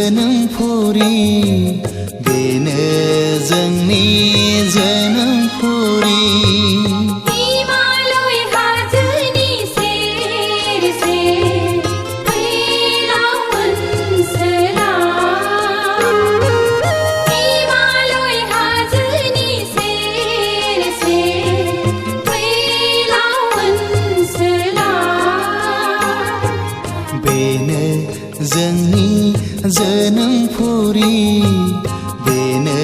जोनोमफुरि बेनो जोंनि जोनोमफुरि हिमालय हाजोनि सेर सेर फैलाव ओनसोलाव हिमालय हाजोनि सेर सेर फैलाव ओनसोलाव बेनो जोंनि जोनोमफुरि बेनो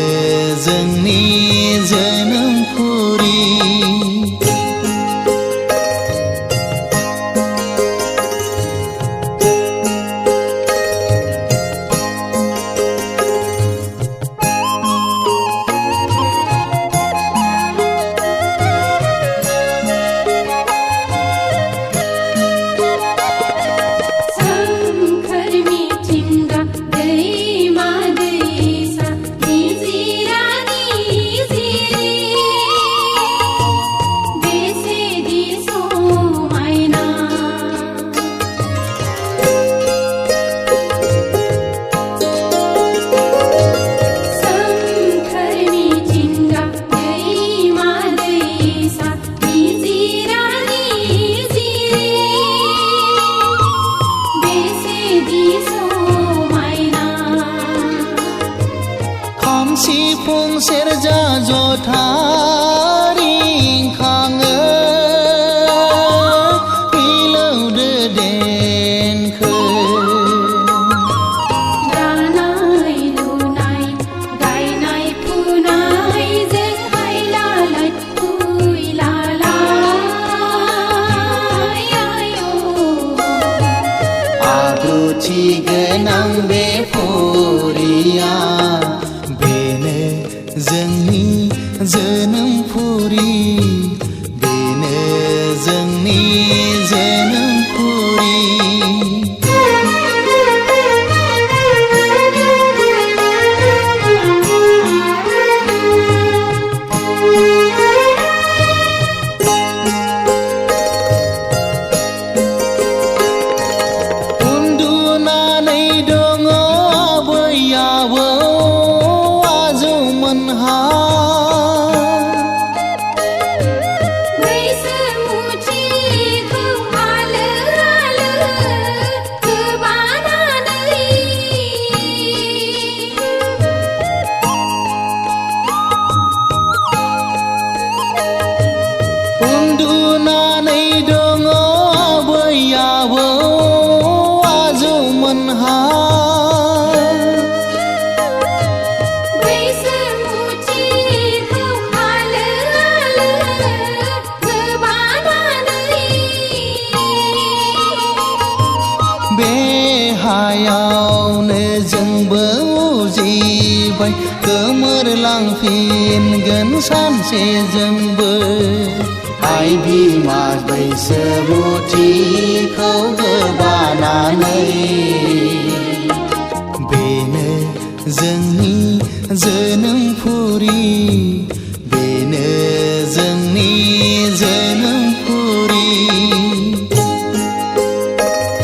जोंनि जोनोमफुरि सोमखोर मिथिंगा दैमा दैसा निजिरा निजिरि बेसेदि समायना सोमखोर मिथिंगा दैमा दैसा निजिरा निजिरि बेसेदि समायना खाम सिफुं सेरजा जथा रिंखाङो मिलौदो देंखो दानाय लुनाय गायनाय फुनायजों हायलालाय हुइलालाय आयौ आब्रुथि गोनां बे फुरिया बेनो जोंनि जोनोमफुरि बेनो जोंनि जोनोमफुरि उन्दुनानै दङ आबै आबौ आजौमोनहा बैसोमुथिखौ आलो आलो गोबानानै उन्दुनानै दङ आबै आबौ आजौमोनहा बैसोमुथिखौ आलो आलो गोबानानै बे हायावनो जोंबो उजिबाय गोमोरलांफिनगोन सानसे जोंबो आइ बिमा बैसोमुथिखौ गोबानानै बेनो जोंनि जोनोमफुरि